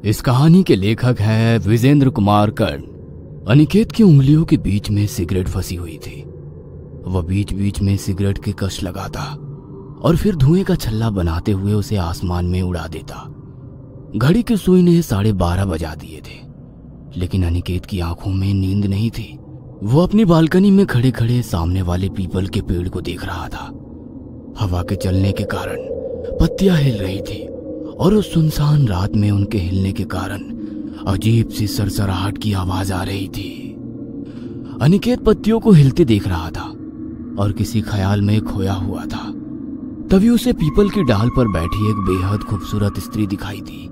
इस कहानी के लेखक हैं विजेंद्र कुमार कर्ण। अनिकेत की उंगलियों के बीच में सिगरेट फंसी हुई थी। वह बीच बीच में सिगरेट के कश लगाता और फिर धुएं का छल्ला बनाते हुए उसे आसमान में उड़ा देता। घड़ी की सुई ने 12:30 बजा दिए थे, लेकिन अनिकेत की आंखों में नींद नहीं थी। वो अपनी बालकनी में खड़े खड़े सामने वाले पीपल के पेड़ को देख रहा था। हवा के चलने के कारण पत्तियां हिल रही थी और उस सुनसान रात में उनके हिलने के कारण अजीब सी सरसराहट की आवाज आ रही थी। अनिकेत पत्तियों को हिलते देख रहा था और किसी ख्याल में खोया हुआ था। तभी उसे पीपल की डाल पर बैठी एक बेहद खूबसूरत स्त्री दिखाई दी।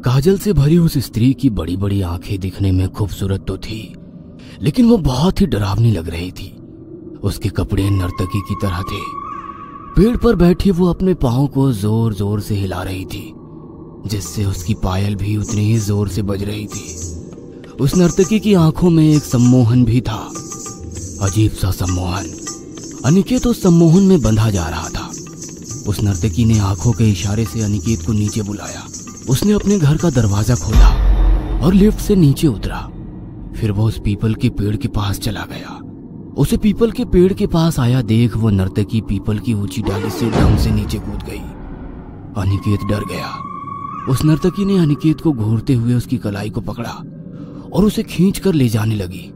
काजल से भरी उस स्त्री की बड़ी बड़ी आंखें दिखने में खूबसूरत तो थी, लेकिन वो बहुत ही डरावनी लग रही थी। उसके कपड़े नर्तकी की तरह थे। पेड़ पर बैठी वो अपने पांव को जोर जोर से हिला रही थी, जिससे उसकी पायल भी उतनी ही जोर से बज रही थी। उस नर्तकी की आंखों में एक सम्मोहन भी था, अजीब सा सम्मोहन। अनिकेत उस सम्मोहन में बंधा जा रहा था। उस नर्तकी ने आंखों के इशारे से अनिकेत को नीचे बुलाया। उसने अपने घर का दरवाजा खोला और लिफ्ट से नीचे उतरा। फिर वो उस पीपल के पेड़ के पास चला गया। उसे पीपल के पेड़ के पास आया देख वो नर्तकी पीपल की ऊंची डाली से ढंग से नीचे कूद गई। अनिकेत डर गया। उस नर्तकी ने अनिकेत को घूरते हुए उसकी कलाई को पकड़ा और उसे खींच कर ले जाने लगी।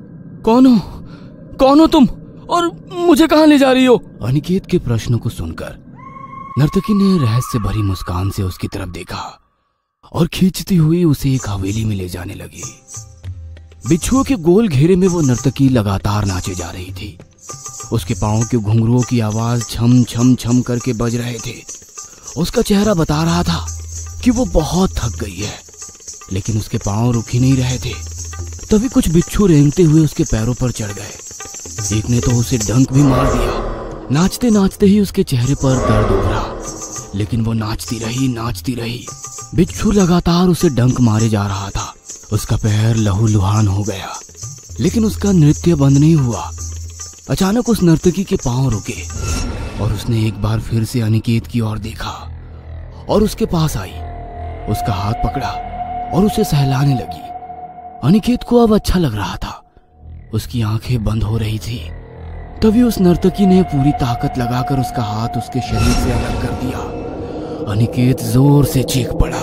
कौन हो तुम और मुझे कहां ले जा रही हो? अनिकेत के प्रश्न को सुनकर नर्तकी ने रहस्य भरी मुस्कान से उसकी तरफ देखा और खींचती हुई उसे एक हवेली में ले जाने लगी। बिच्छुओं के गोल घेरे में वो नर्तकी लगातार नाचे जा रही थी। उसके पांव के घुंघरुओं की आवाज छम छम छम करके बज रहे थे। उसका चेहरा बता रहा था कि वो बहुत थक गई है, लेकिन उसके पांव रुक ही नहीं रहे थे। तभी कुछ बिच्छू रेंगते हुए उसके पैरों पर चढ़ गए। एक ने तो उसे डंक भी मार दिया। नाचते नाचते ही उसके चेहरे पर दर्द उभरा, लेकिन वो नाचती रही। बिच्छू लगातार उसे डंक मारे जा रहा था। उसका पैर लहूलुहान हो गया, लेकिन उसका नृत्य बंद नहीं हुआ। अचानक उस नर्तकी के पांव रुके और उसने एक बार फिर से अनिकेत की ओर देखा और उसके पास आई। उसका हाथ पकड़ा और उसे सहलाने लगी। अनिकेत को अब अच्छा लग रहा था। उसकी आंखें बंद हो रही थी। तभी उस नर्तकी ने पूरी ताकत लगाकर उसका हाथ उसके शरीर से अलग कर दिया। अनिकेत जोर से चीख पड़ा,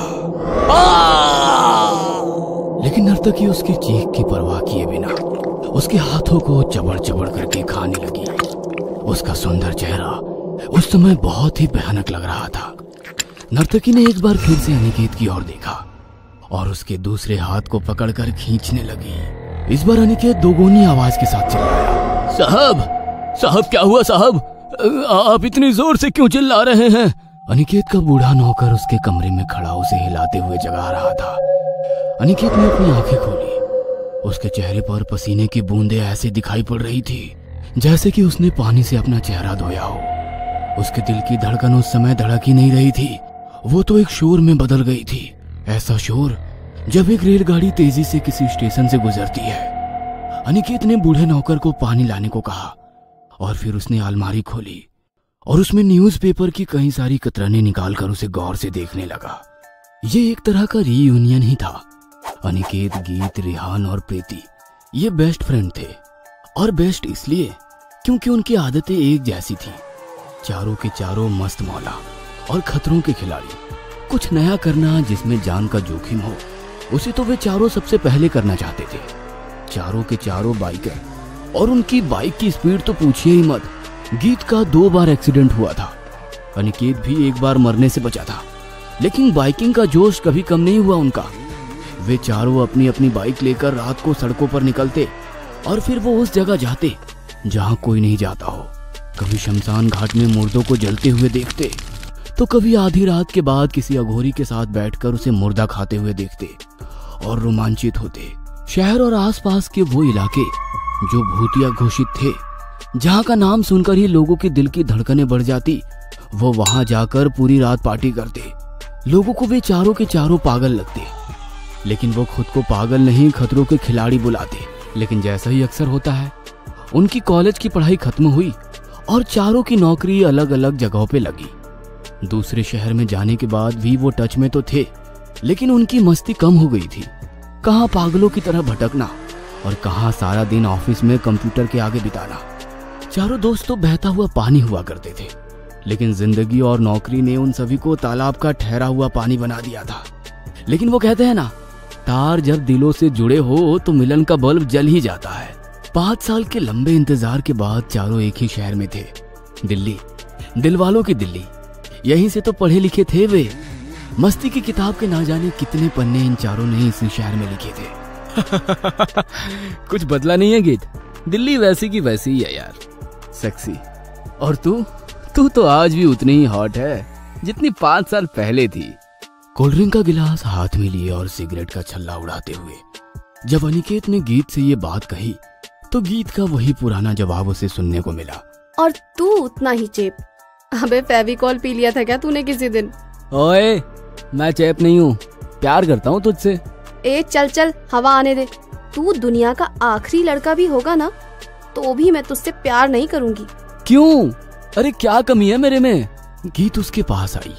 लेकिन नर्तकी उसकी चीख की परवाह किए बिना उसके हाथों को चबड़ चबड़ करके खाने लगी। उसका सुंदर चेहरा उस समय बहुत ही भयानक लग रहा था। नर्तकी ने एक बार फिर से अनिकेत की ओर देखा और उसके दूसरे हाथ को पकड़कर खींचने लगी। इस बार अनिकेत दोगुनी आवाज के साथ चिल्लाया, साहब क्या हुआ साहब? आप इतनी जोर से क्यों चिल्ला रहे हैं? अनिकेत का बूढ़ा नौकर उसके कमरे में खड़ा उसे हिलाते हुए जगा रहा था। अनिकेत ने अपनी आंखें खोली। उसके चेहरे पर पसीने की बूंदें ऐसे दिखाई पड़ रही थी जैसे कि उसने पानी से अपना चेहरा धोया हो। उसके दिल की धड़कन उस समय धड़क ही नहीं रही थी, वो तो एक शोर में बदल गई थी। ऐसा शोर जब एक रेलगाड़ी तेजी से किसी स्टेशन से गुजरती है। अनिकेत ने बूढ़े नौकर को पानी लाने को कहा और फिर उसने अलमारी खोली और उसमें न्यूज़पेपर की कई सारी कतरनें निकालकर उसे गौर से देखने लगा। ये एक तरह का रीयूनियन ही था। अनिकेत, गीत, रिहान और प्रीति ये बेस्ट फ्रेंड थे, और बेस्ट इसलिए क्योंकि उनकी आदतें एक जैसी थी। चारों के चारों मस्त मौला और खतरों के खिलाड़ी। कुछ नया करना जिसमें जान का जोखिम हो, उसे तो वे चारों सबसे पहले करना चाहते थे। चारों के चारों बाइकर, और उनकी बाइक की स्पीड तो पूछिए ही मत। गीत का 2 बार एक्सीडेंट हुआ था। अनिकेत भी एक बार मरने से बचा था, लेकिन बाइकिंग का जोश कभी कम नहीं हुआ उनका। वे चारों अपनी अपनी बाइक लेकर रात को सड़कों पर निकलते और फिर वो उस जगह जाते जहां कोई नहीं जाता हो। कभी शमशान घाट में मुर्दों को जलते हुए देखते, तो कभी आधी रात के बाद किसी अघोरी के साथ बैठकर उसे मुर्दा खाते हुए देखते और रोमांचित होते। शहर और आसपास के वो इलाके जो भूतिया घोषित थे, जहां का नाम सुनकर ही लोगों की दिल की धड़कनें बढ़ जाती, वो वहां जाकर पूरी रात पार्टी करते। लोगों को वे चारों के चारों पागल लगते, लेकिन वो खुद को पागल नहीं, खतरों के खिलाड़ी बुलाते। लेकिन जैसा ही अक्सर होता है, उनकी कॉलेज की पढ़ाई खत्म हुई और चारों की नौकरी अलग अलग जगहों पे लगी। दूसरे शहर में जाने के बाद भी वो टच में तो थे, लेकिन उनकी मस्ती कम हो गई थी। कहाँ पागलों की तरह भटकना और कहाँ सारा दिन ऑफिस में कंप्यूटर के आगे बिताना। चारों दोस्त तो बहता हुआ पानी हुआ करते थे, लेकिन जिंदगी और नौकरी ने उन सभी को तालाब का ठहरा हुआ पानी बना दिया था। लेकिन वो कहते हैं ना, तार जब दिलों से जुड़े हो तो मिलन का बल्ब जल ही जाता है। 5 साल के लंबे इंतजार के बाद चारों एक ही शहर में थे, दिल्ली, दिलवालों की दिल्ली। यहीं से तो पढ़े लिखे थे वे। मस्ती की किताब के ना जाने कितने पन्ने इन चारों ने इसी शहर में लिखे थे। कुछ बदला नहीं है गीत, दिल्ली वैसी की वैसी ही है यार, सेक्सी। और तू तो आज भी उतनी ही हॉट है जितनी 5 साल पहले थी। कोल्ड ड्रिंक का गिलास हाथ में लिए और सिगरेट का छल्ला उड़ाते हुए जब अनिकेत ने गीत से ये बात कही तो गीत का वही पुराना जवाब उसे सुनने को मिला। और तू उतना ही चेप। अबे फेविकॉल पी लिया था क्या तूने किसी दिन? ओए, मैं चेप नहीं हूँ, प्यार करता हूँ तुझसे। ए चल हवा आने दे। तू दुनिया का आखिरी लड़का भी होगा ना तो भी मैं तुझसे प्यार नहीं करूंगी। क्यों? अरे क्या कमी है मेरे में? गीत उसके पास आई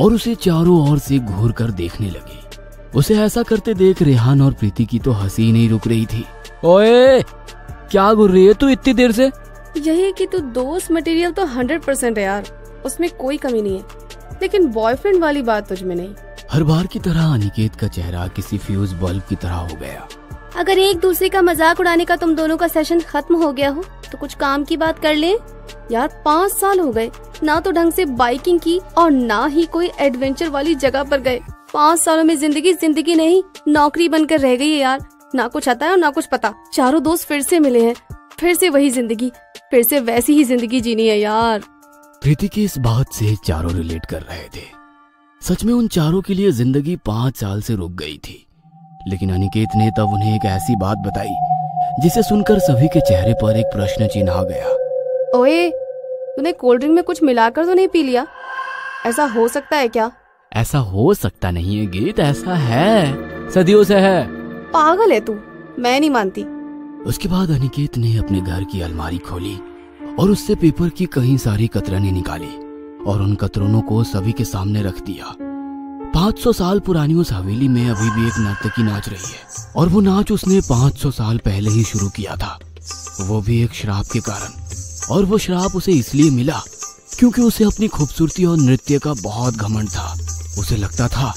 और उसे चारों ओर से घूर कर देखने लगी। उसे ऐसा करते देख रेहान और प्रीति की तो हंसी नहीं रुक रही थी। ओए, क्या घूर रही है तू इतनी देर से? यही कि तू दोस्त मटेरियल तो 100% है यार, उसमें कोई कमी नहीं है, लेकिन बॉयफ्रेंड वाली बात तुझ में नहीं। हर बार की तरह अनिकेत का चेहरा किसी फ्यूज बल्ब की तरह हो गया। अगर एक दूसरे का मजाक उड़ाने का तुम दोनों का सेशन खत्म हो गया हो तो कुछ काम की बात कर ले यार। 5 साल हो गए, ना तो ढंग से बाइकिंग की और ना ही कोई एडवेंचर वाली जगह पर गए। 5 सालों में जिंदगी नहीं नौकरी बनकर रह गई है यार। ना कुछ आता है और ना कुछ पता। चारों दोस्त फिर से मिले हैं, फिर से वही जिंदगी, फिर से वैसी ही जिंदगी जीनी है यार। प्रीति की इस बात से चारों रिलेट कर रहे थे। सच में उन चारों के लिए जिंदगी 5 साल से रुक गई थी। लेकिन अनिकेत ने तब उन्हें एक ऐसी बात बताई जिसे सुनकर सभी के चेहरे पर एक प्रश्न चिन्ह आ गया। ओए, तूने कोल्ड ड्रिंक में कुछ मिलाकर तो नहीं पी लिया? ऐसा हो सकता है क्या? ऐसा हो सकता नहीं है गीत, ऐसा है, सदियों से है। पागल है तू, मैं नहीं मानती। उसके बाद अनिकेत ने अपने घर की अलमारी खोली और उससे पेपर की कई सारी कतरनें निकाली और उन कतरनों को सभी के सामने रख दिया। 500 साल पुरानी उस हवेली में अभी भी एक नर्तकी नाच रही है और वो नाच उसने 500 साल पहले ही शुरू किया था, वो भी एक श्राप के कारण। और वो श्राप उसे इसलिए मिला क्योंकि उसे अपनी खूबसूरती और नृत्य का बहुत घमंड था। उसे लगता था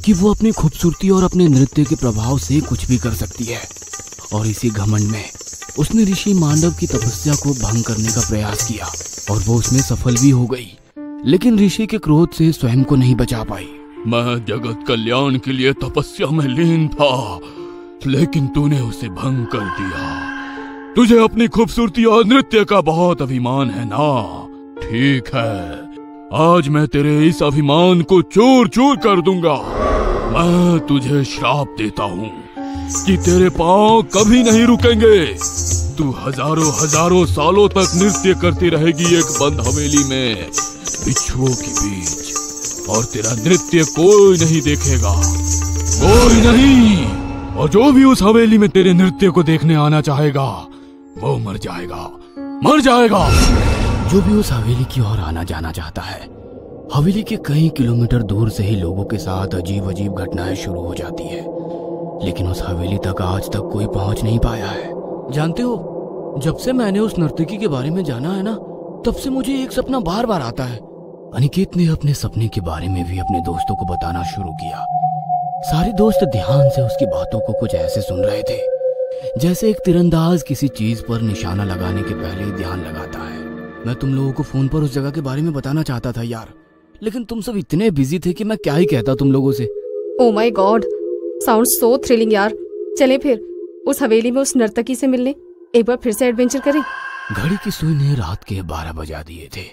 कि वो अपनी खूबसूरती और अपने नृत्य के प्रभाव से कुछ भी कर सकती है। और इसी घमंड में उसने ऋषि मांडव की तपस्या को भंग करने का प्रयास किया और वो उसमें सफल भी हो गई। लेकिन ऋषि के क्रोध से स्वयं को नहीं बचा पाई। मैं जगत कल्याण के लिए तपस्या में लीन था, लेकिन तूने उसे भंग कर दिया। तुझे अपनी खूबसूरती और नृत्य का बहुत अभिमान है ना? ठीक है, आज मैं तेरे इस अभिमान को चूर चूर कर दूंगा। मैं तुझे श्राप देता हूँ कि तेरे पांव कभी नहीं रुकेंगे। तू हजारों सालों तक नृत्य करती रहेगी एक बंद हवेली में बिच्छुओं के बीच, और तेरा नृत्य कोई नहीं देखेगा, कोई नहीं। और जो भी उस हवेली में तेरे नृत्य को देखने आना चाहेगा वो मर जाएगा, मर जाएगा। जो भी उस हवेली की ओर आना जाना चाहता है, हवेली के कई किलोमीटर दूर से ही लोगों के साथ अजीब अजीब घटनाएं शुरू हो जाती है, लेकिन उस हवेली तक आज तक कोई पहुंच नहीं पाया है। जानते हो, जब से मैंने उस नर्तकी के बारे में जाना है ना, तब से मुझे एक सपना बार बार आता है। अनिकेत ने अपने सपने के बारे में भी अपने दोस्तों को बताना शुरू किया। सारे दोस्त ध्यान से उसकी बातों को कुछ ऐसे सुन रहे थे जैसे एक तीरंदाज किसी चीज पर निशाना लगाने के पहले ही ध्यान लगाता है। मैं तुम लोगों को फोन पर उस जगह के बारे में बताना चाहता था यार, लेकिन तुम सब इतने बिजी थे कि मैं क्या ही कहता तुम लोगों से। Oh my God, sound so thrilling यार। चले फिर उस हवेली में उस नर्तकी से मिलने, एक बार फिर से एडवेंचर करें। घड़ी की सुई ने रात के 12 बजा दिए थे,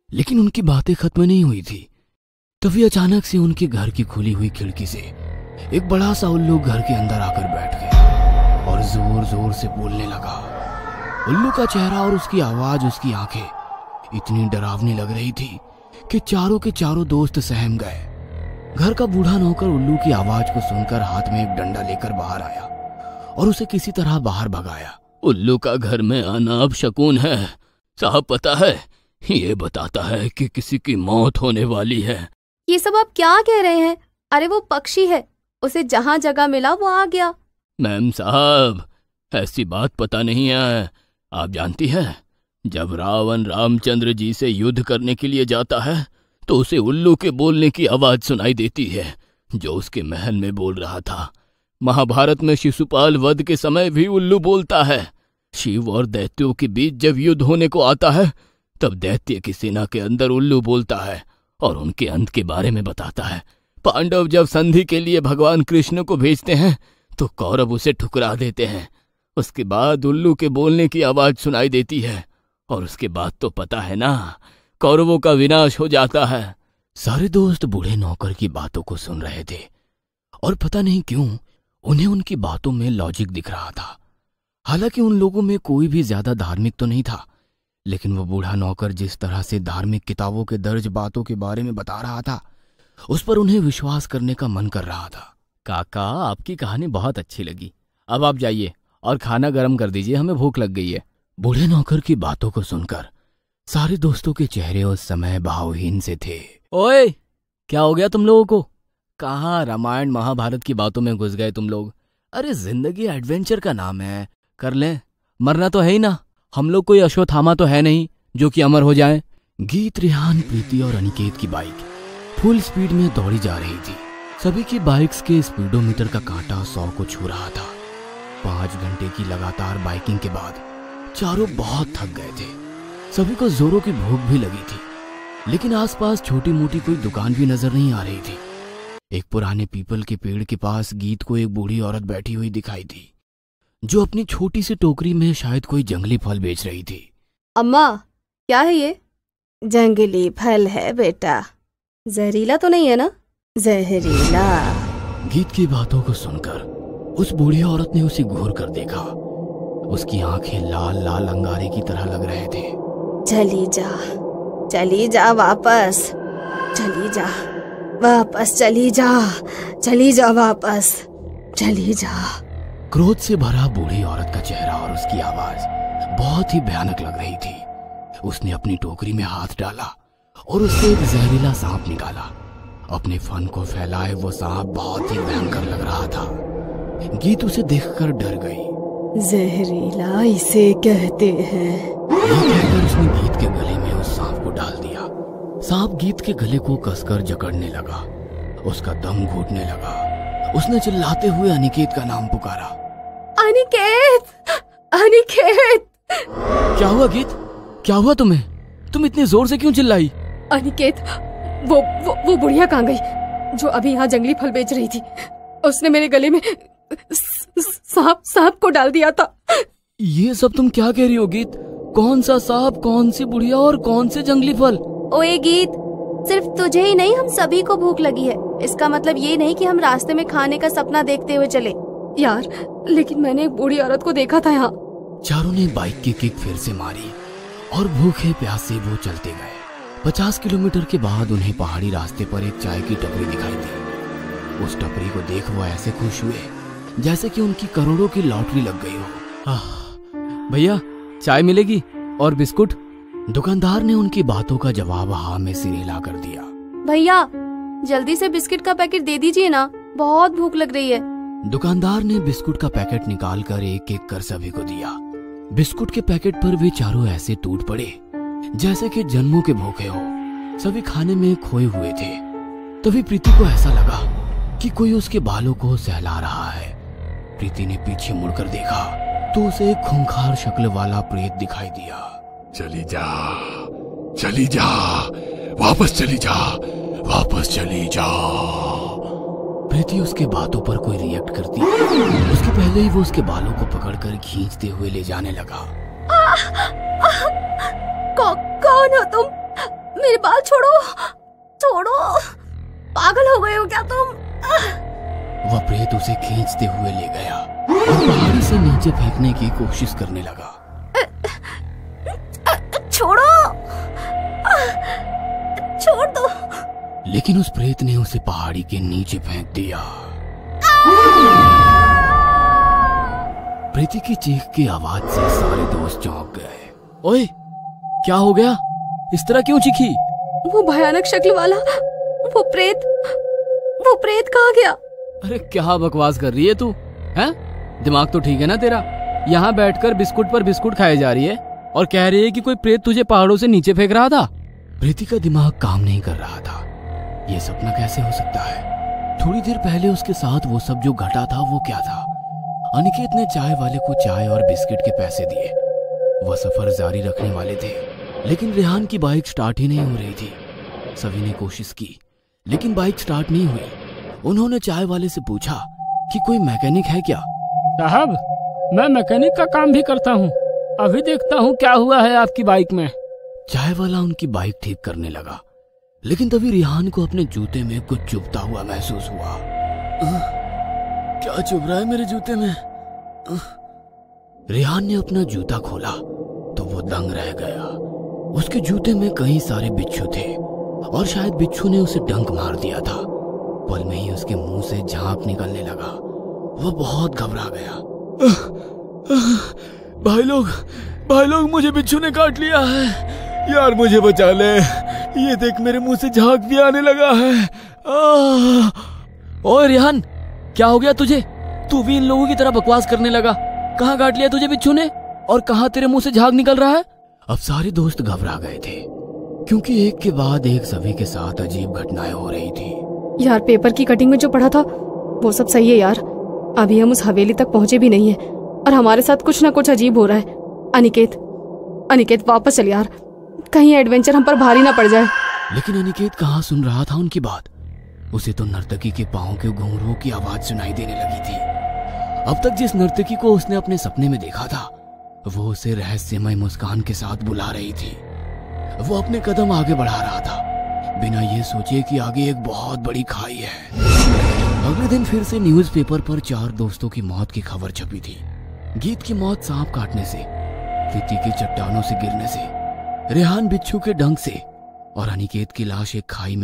लेकिन उनकी बातें खत्म नहीं हुई थी। तभी अचानक से उनके घर की खुली हुई खिड़की से एक बड़ा सा उल्लू घर के अंदर आकर बैठ गया और जोर जोर से बोलने लगा। उल्लू का चेहरा और उसकी आवाज, उसकी आंखें इतनी डरावनी लग रही थी कि चारों के चारों दोस्त सहम गए। घर का बूढ़ा नौकर उल्लू की आवाज को सुनकर हाथ में एक डंडा लेकर बाहर आया और उसे किसी तरह बाहर भगाया। उल्लू का घर में आना अब शगुन है साहब, पता है, ये बताता है कि किसी की मौत होने वाली है। ये सब आप क्या कह रहे हैं? अरे वो पक्षी है, उसे जहाँ जगह मिला वो आ गया। मैम साहब, ऐसी बात पता नहीं है। आप जानती हैं, जब रावण रामचंद्र जी से युद्ध करने के लिए जाता है तो उसे उल्लू के बोलने की आवाज सुनाई देती है, जो उसके महल में बोल रहा था। महाभारत में शिशुपाल वध के समय भी उल्लू बोलता है। शिव और दैत्यों के बीच जब युद्ध होने को आता है तब दैत्य की सेना के अंदर उल्लू बोलता है और उनके अंत के बारे में बताता है। पांडव जब संधि के लिए भगवान कृष्ण को भेजते हैं तो कौरव उसे ठुकरा देते हैं। उसके बाद उल्लू के बोलने की आवाज सुनाई देती है और उसके बाद तो पता है ना, कौरवों का विनाश हो जाता है। सारे दोस्त बूढ़े नौकर की बातों को सुन रहे थे और पता नहीं क्यों उन्हें उनकी बातों में लॉजिक दिख रहा था। हालांकि उन लोगों में कोई भी ज्यादा धार्मिक तो नहीं था, लेकिन वो बूढ़ा नौकर जिस तरह से धार्मिक किताबों के दर्ज बातों के बारे में बता रहा था उस पर उन्हें विश्वास करने का मन कर रहा था। काका, आपकी कहानी बहुत अच्छी लगी। अब आप जाइए और खाना गर्म कर दीजिए, हमें भूख लग गई है। बूढ़े नौकर की बातों को सुनकर सारे दोस्तों के चेहरे उस समय भावहीन से थे। ओए, क्या हो गया तुम लोगों को? कहाँ रामायण महाभारत की बातों में घुस गए तुम लोग? अरे जिंदगी एडवेंचर का नाम है, कर लें। मरना तो है ही ना, हम लोग कोई अश्वत्थामा तो है नहीं जो कि अमर हो जाएं। गीत, रेहान, प्रीति और अनिकेत की बाइक फुल स्पीड में दौड़ी जा रही थी। सभी की बाइक्स के स्पीडोमीटर का कांटा 100 को छू रहा था। 5 घंटे की लगातार बाइकिंग के बाद चारों बहुत थक गए थे। सभी को जोरों की भूख भी लगी थी, लेकिन आसपास छोटी मोटी कोई दुकान भी नजर नहीं आ रही थी। एक पुराने पीपल के पेड़ के पास गीत को एक बूढ़ी औरत बैठी हुई दिखाई दी, जो अपनी छोटी सी टोकरी में शायद कोई जंगली फल बेच रही थी। अम्मा, क्या है ये? जंगली फल है बेटा, जहरीला तो नहीं है ना? जहरीला। गीत की बातों को सुनकर उस बूढ़ी औरत ने उसे घूर कर देखा। उसकी आंखें लाल लाल अंगारे की तरह लग रहे थे। चली जा वापस, चली जा वापस, चली जा वापस, चली जा। क्रोध से भरा बूढ़ी औरत का चेहरा और उसकी आवाज बहुत ही भयानक लग रही थी। उसने अपनी टोकरी में हाथ डाला और उससे एक जहरीला सांप निकाला। अपने फन को फैलाए वो सांप बहुत ही भयंकर लग रहा था। गीत उसे देखकर डर गई। जहरीला इसे कहते हैं। ये कहकर उसने गीत के गले में उस सांप को डाल दिया। सांप गीत के गले को कसकर जकड़ने लगा, उसका दम घुटने लगा। उसने चिल्लाते हुए अनिकेत का नाम पुकारा। अनिकेत, अनिकेत। क्या हुआ गीत? क्या हुआ तुम्हें? तुम इतनी जोर से क्यों चिल्लाई? अनिकेत, वो बुढ़िया कहाँ गई जो अभी यहाँ जंगली फल बेच रही थी? उसने मेरे गले में सांप को डाल दिया था। ये सब तुम क्या कह रही हो गीत? कौन सा सांप, कौन सी बुढ़िया और कौन से जंगली फल? ओए गीत, सिर्फ तुझे ही नहीं हम सभी को भूख लगी है। इसका मतलब ये नहीं कि हम रास्ते में खाने का सपना देखते हुए चले। यार, लेकिन मैंने एक बूढ़ी औरत को देखा था यहाँ। चारों ने बाइक की किक फिर से मारी और भूखे प्यासे वो चलते गए। 50 किलोमीटर के बाद उन्हें पहाड़ी रास्ते पर एक चाय की टपरी दिखाई दी। उस टपरी को देख वो ऐसे खुश हुए जैसे कि उनकी करोड़ों की लॉटरी लग गई हो। भैया, चाय मिलेगी और बिस्कुट? दुकानदार ने उनकी बातों का जवाब हाँ में सिर हिला कर दिया। भैया, जल्दी से बिस्किट का पैकेट दे दीजिए ना, बहुत भूख लग रही है। दुकानदार ने बिस्कुट का पैकेट निकाल कर एक एक कर सभी को दिया। बिस्कुट के पैकेट पर वे चारों ऐसे टूट पड़े जैसे कि जन्मों के भूखे हो। सभी खाने में खोए हुए थे। तभी प्रीति को ऐसा लगा कि कोई उसके बालों को सहला रहा है। प्रीति ने पीछे मुड़कर देखा तो उसे एक खूंखार शक्ल वाला प्रेत दिखाई दिया। चली जा, वापस चली जा। प्रीति उसके बातों पर कोई रिएक्ट करती उसके पहले ही वो उसके बालों को पकड़कर खींचते हुए ले जाने लगा। कौन हो तुम? मेरे बाल छोड़ो, पागल हो गए हो क्या तुम? वह प्रेत उसे खींचते हुए ले गया और पहाड़ी से नीचे फेंकने की कोशिश करने लगा। छोड़ दो। लेकिन उस प्रेत ने उसे पहाड़ी के नीचे फेंक दिया। प्रीति की चीख की आवाज से सारे दोस्त चौंक गए। ओए, क्या हो गया? इस तरह क्यों चीखी? वो भयानक शक्ल वाला वो प्रेत वो प्रेत कहाँ गया? अरे क्या बकवास कर रही है तू? हैं? दिमाग तो ठीक है ना तेरा? यहाँ बैठकर बिस्कुट पर बिस्कुट खाए जा रही है और कह रही है कि कोई प्रेत तुझे पहाड़ों से नीचे फेंक रहा था। प्रीति का दिमाग काम नहीं कर रहा था। ये सपना कैसे हो सकता है? थोड़ी देर पहले उसके साथ वो सब जो घटा था वो क्या था? अनिकेत ने चाय वाले को चाय और बिस्किट के पैसे दिए। वह सफर जारी रखने वाले थे, लेकिन रेहान की बाइक स्टार्ट ही नहीं हो रही थी। सभी ने कोशिश की, लेकिन बाइक स्टार्ट नहीं हुई। उन्होंने चाय वाले से पूछा कि कोई मैकेनिक है क्या? साहब, मैं मैकेनिक का काम भी करता हूँ। अभी देखता हूँ क्या हुआ है आपकी बाइक में। चाय वाला उनकी बाइक ठीक करने लगा, लेकिन तभी रेहान को अपने जूते में कुछ चुभता हुआ महसूस हुआ। क्या चुभ रहा है मेरे जूते में? रेहान ने अपना जूता खोला तो वो दंग रह गया। उसके जूते में कई सारे बिच्छू थे और शायद बिच्छू ने उसे डंक मार दिया था। पल में ही उसके मुंह से झाग निकलने लगा। वो बहुत घबरा गया। भाई लोग मुझे बिच्छू ने काट लिया है। यार मुझे बचा ले। ये देख मेरे मुंह से झाग भी आने लगा है। ओए रेहान, क्या हो गया तुझे? तू भी इन लोगों की तरह बकवास करने लगा। कहाँ काट लिया तुझे बिच्छू ने और कहाँ तेरे मुंह से झाग निकल रहा है? अब सारे दोस्त घबरा गए थे, क्योंकि एक के बाद एक सभी के साथ अजीब घटनाएं हो रही थी। यार पेपर की कटिंग में जो पढ़ा था वो सब सही है यार। अभी हम उस हवेली तक पहुंचे भी नहीं है और हमारे साथ कुछ ना कुछ अजीब हो रहा है। अनिकेत वापस चल यार, कहीं एडवेंचर हम पर भारी ना पड़ जाए। लेकिन अनिकेत कहाँ सुन रहा था उनकी बात। उसे तो नर्तकी के पांव के घुंघरूओं की आवाज सुनाई देने लगी थी। अब तक जिस नर्तकी को उसने अपने सपने में देखा था, वो उसे रहस्यमय मुस्कान के साथ बुला रही थी। वो अपने कदम आगे बढ़ा रहा था, बिना ये सोचे कि आगे एक बहुत बड़ी खाई है। अगले दिन फिर से न्यूज़पेपर पर 4 दोस्तों की मौत की खबर छपी थी। गीत की मौत सांप काटने से, प्रीति की चट्टानों से गिरने से, रेहान बिच्छू के डंक से और अनिकेत की लाश एक खाई में